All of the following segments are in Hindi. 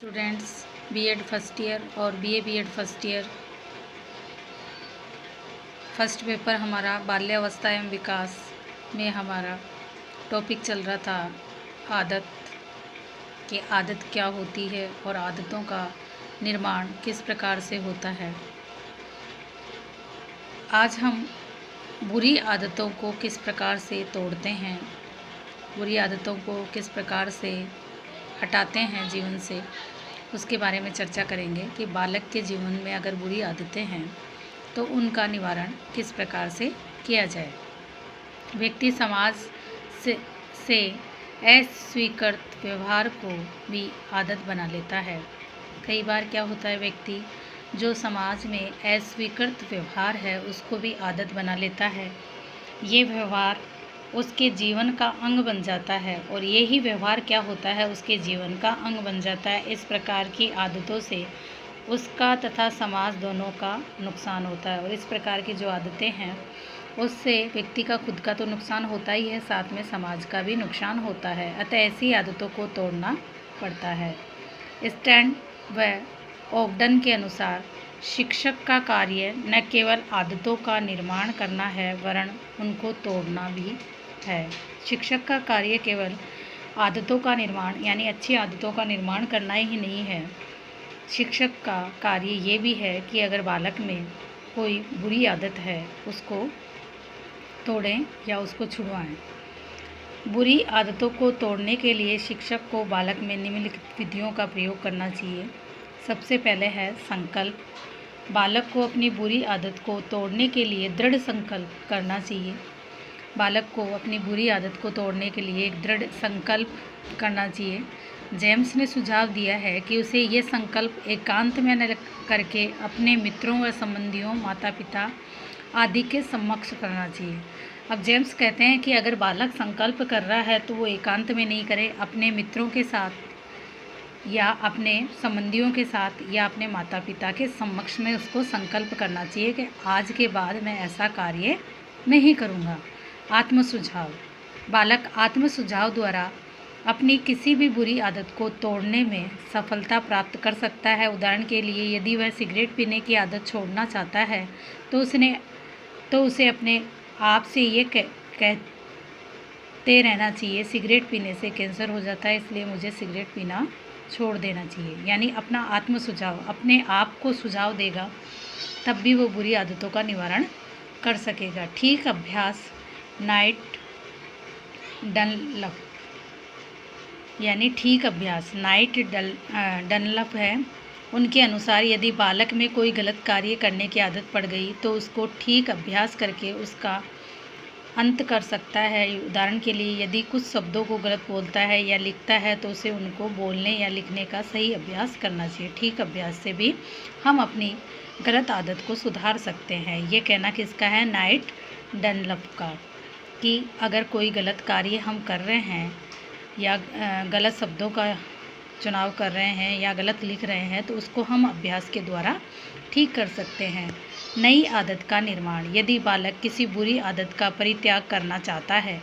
स्टूडेंट्स बीएड फर्स्ट ईयर और BA BEd first year first paper हमारा बाल्यावस्था एवं विकास में हमारा टॉपिक चल रहा था आदत कि आदत क्या होती है और आदतों का निर्माण किस प्रकार से होता है। आज हम बुरी आदतों को किस प्रकार से तोड़ते हैं, बुरी आदतों को किस प्रकार से हटाते हैं जीवन से, उसके बारे में चर्चा करेंगे कि बालक के जीवन में अगर बुरी आदतें हैं तो उनका निवारण किस प्रकार से किया जाए। व्यक्ति समाज से अस्वीकृत व्यवहार को भी आदत बना लेता है। कई बार क्या होता है, व्यक्ति जो समाज में अस्वीकृत व्यवहार है उसको भी आदत बना लेता है। ये व्यवहार उसके जीवन का अंग बन जाता है और यही व्यवहार क्या होता है, उसके जीवन का अंग बन जाता है। इस प्रकार की आदतों से उसका तथा समाज दोनों का नुकसान होता है और इस प्रकार की जो आदतें हैं उससे व्यक्ति का खुद का तो नुकसान होता ही है, साथ में समाज का भी नुकसान होता है। अतः ऐसी आदतों को तोड़ना पड़ता है। स्टैंड व ओगडन के अनुसार शिक्षक का कार्य न केवल आदतों का निर्माण करना है वरन उनको तोड़ना भी है। शिक्षक का कार्य केवल आदतों का निर्माण यानी अच्छी आदतों का निर्माण करना ही नहीं है। शिक्षक का कार्य ये भी है कि अगर बालक में कोई बुरी आदत है उसको तोड़ें या उसको छुड़वाएं। बुरी आदतों को तोड़ने के लिए शिक्षक को बालक में निम्नलिखित विधियों का प्रयोग करना चाहिए। सबसे पहले है संकल्प। बालक को अपनी बुरी आदत को तोड़ने के लिए दृढ़ संकल्प करना चाहिए। बालक को अपनी बुरी आदत को तोड़ने के लिए एक दृढ़ संकल्प करना चाहिए। जेम्स ने सुझाव दिया है कि उसे ये संकल्प एकांत में न करके अपने मित्रों व संबंधियों, माता पिता आदि के समक्ष करना चाहिए। अब जेम्स कहते हैं कि अगर बालक संकल्प कर रहा है तो वो एकांत में नहीं करे, अपने मित्रों के साथ या अपने संबंधियों के साथ या अपने माता पिता के समक्ष में उसको संकल्प करना चाहिए कि आज के बाद मैं ऐसा कार्य नहीं करूँगा। आत्म सुझाव। बालक आत्म सुझाव द्वारा अपनी किसी भी बुरी आदत को तोड़ने में सफलता प्राप्त कर सकता है। उदाहरण के लिए यदि वह सिगरेट पीने की आदत छोड़ना चाहता है तो उसे अपने आप से ये कहते रहना चाहिए, सिगरेट पीने से कैंसर हो जाता है, इसलिए मुझे सिगरेट पीना छोड़ देना चाहिए। यानी अपना आत्म सुझाव अपने आप को सुझाव देगा, तब भी वो बुरी आदतों का निवारण कर सकेगा। ठीक अभ्यास नाइट डनलप यानी ठीक अभ्यास नाइट डनलप है। उनके अनुसार यदि बालक में कोई गलत कार्य करने की आदत पड़ गई तो उसको ठीक अभ्यास करके उसका अंत कर सकता है। उदाहरण के लिए यदि कुछ शब्दों को गलत बोलता है या लिखता है तो उसे उनको बोलने या लिखने का सही अभ्यास करना चाहिए। ठीक अभ्यास से भी हम अपनी गलत आदत को सुधार सकते हैं। ये कहना किसका है? नाइट डनलप का, कि अगर कोई गलत कार्य हम कर रहे हैं या गलत शब्दों का चुनाव कर रहे हैं या गलत लिख रहे हैं तो उसको हम अभ्यास के द्वारा ठीक कर सकते हैं। नई आदत का निर्माण। यदि बालक किसी बुरी आदत का परित्याग करना चाहता है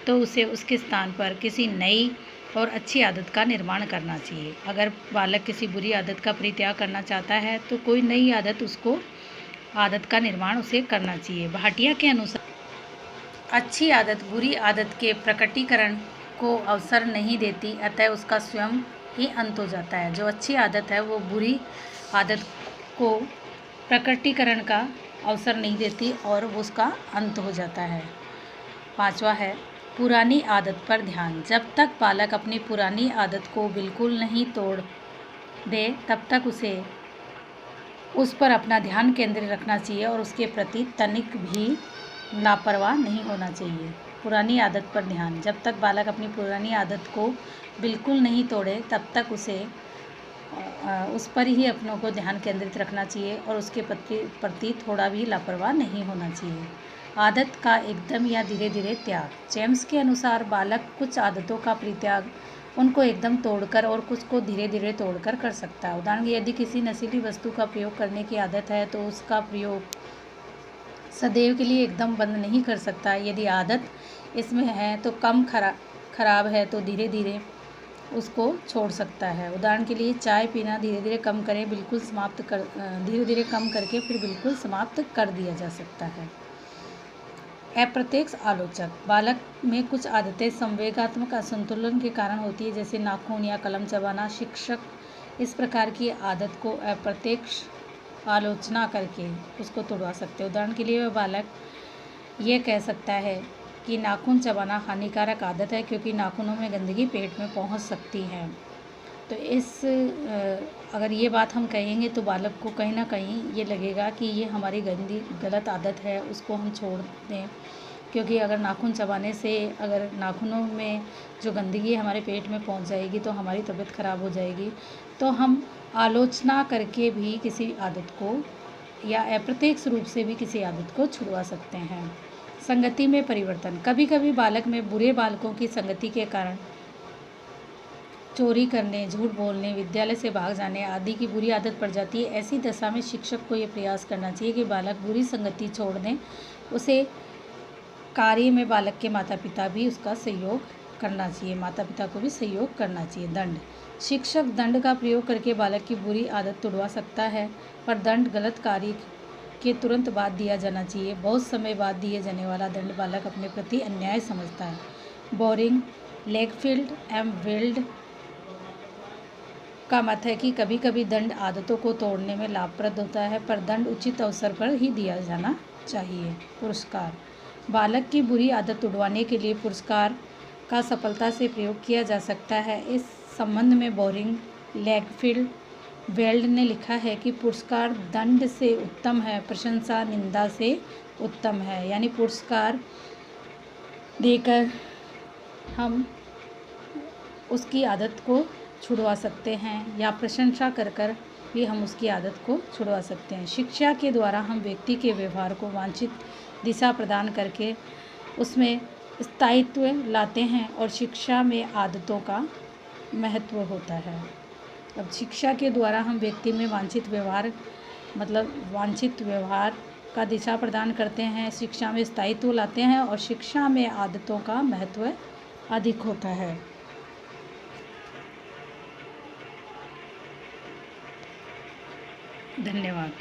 तो उसे उसके स्थान पर किसी नई और अच्छी आदत का निर्माण करना चाहिए। अगर बालक किसी बुरी आदत का परित्याग करना चाहता है तो कोई नई आदत का निर्माण उसे करना चाहिए। भाटिया के अनुसार अच्छी आदत बुरी आदत के प्रकटीकरण को अवसर नहीं देती, अतः उसका स्वयं ही अंत हो जाता है। जो अच्छी आदत है वो बुरी आदत को प्रकटीकरण का अवसर नहीं देती और वो उसका अंत हो जाता है। पांचवा है पुरानी आदत पर ध्यान। जब तक बालक अपनी पुरानी आदत को बिल्कुल नहीं तोड़ दे तब तक उसे उस पर अपना ध्यान केंद्रित रखना चाहिए और उसके प्रति तनिक भी लापरवाह नहीं होना चाहिए। पुरानी आदत पर ध्यान। जब तक बालक अपनी पुरानी आदत को बिल्कुल नहीं तोड़े तब तक उसे उस पर ही अपनों को ध्यान केंद्रित रखना चाहिए और उसके प्रति थोड़ा भी लापरवाह नहीं होना चाहिए। आदत का एकदम या धीरे धीरे त्याग। जेम्स के अनुसार बालक कुछ आदतों का परित्याग उनको एकदम तोड़कर और कुछ को धीरे धीरे तोड़कर कर सकता है। उदाहरण यदि किसी नशीली वस्तु का प्रयोग करने की आदत है तो उसका प्रयोग सदैव के लिए एकदम बंद नहीं कर सकता। यदि आदत इसमें है तो कम खराब है तो धीरे धीरे उसको छोड़ सकता है। उदाहरण के लिए चाय पीना धीरे धीरे कम करें, धीरे धीरे कम करके फिर बिल्कुल समाप्त कर दिया जा सकता है। अप्रत्यक्ष आलोचक। बालक में कुछ आदतें संवेगात्मक असंतुलन के कारण होती है, जैसे नाखून या कलम चबाना। शिक्षक इस प्रकार की आदत को अप्रत्यक्ष आलोचना करके उसको तोड़वा सकते हैं। उदाहरण के लिए वह बालक ये कह सकता है कि नाखून चबाना हानिकारक आदत है, क्योंकि नाखूनों में गंदगी पेट में पहुंच सकती है। तो अगर ये बात हम कहेंगे तो बालक को कहीं ना कहीं ये लगेगा कि ये हमारी गलत आदत है, उसको हम छोड़ दें। क्योंकि अगर नाखून चबाने से अगर नाखूनों में जो गंदगी हमारे पेट में पहुंच जाएगी तो हमारी तबीयत ख़राब हो जाएगी। तो हम आलोचना करके भी किसी आदत को या अप्रत्यक्ष रूप से भी किसी आदत को छुड़वा सकते हैं। संगति में परिवर्तन। कभी कभी बालक में बुरे बालकों की संगति के कारण चोरी करने, झूठ बोलने, विद्यालय से भाग जाने आदि की बुरी आदत पड़ जाती है। ऐसी दशा में शिक्षक को ये प्रयास करना चाहिए कि बालक बुरी संगति छोड़ दें। उसे कार्य में बालक के माता पिता भी उसका सहयोग करना चाहिए, माता पिता को भी सहयोग करना चाहिए। दंड। शिक्षक दंड का प्रयोग करके बालक की बुरी आदत तुड़वा सकता है, पर दंड गलत कार्य के तुरंत बाद दिया जाना चाहिए। बहुत समय बाद दिए जाने वाला दंड बालक अपने प्रति अन्याय समझता है। बोरिंग। लेगफील्ड एम वेल्ड का मत है कि कभी कभी दंड आदतों को तोड़ने में लाभप्रद होता है, पर दंड उचित अवसर पर ही दिया जाना चाहिए। पुरस्कार। बालक की बुरी आदत तुड़वाने के लिए पुरस्कार का सफलता से प्रयोग किया जा सकता है। इस संबंध में बोरिंग, लेगफील्ड, वेल्ड ने लिखा है कि पुरस्कार दंड से उत्तम है, प्रशंसा निंदा से उत्तम है। यानी पुरस्कार देकर हम उसकी आदत को छुड़वा सकते हैं, या प्रशंसा कर कर भी हम उसकी आदत को छुड़वा सकते हैं। शिक्षा के द्वारा हम व्यक्ति के व्यवहार को वांछित दिशा प्रदान करके उसमें स्थायित्व लाते हैं, और शिक्षा में आदतों का महत्व होता है। अब शिक्षा के द्वारा हम व्यक्ति में वांछित व्यवहार का दिशा प्रदान करते हैं, शिक्षा में स्थायित्व लाते हैं, और शिक्षा में आदतों का महत्व अधिक होता है। धन्यवाद।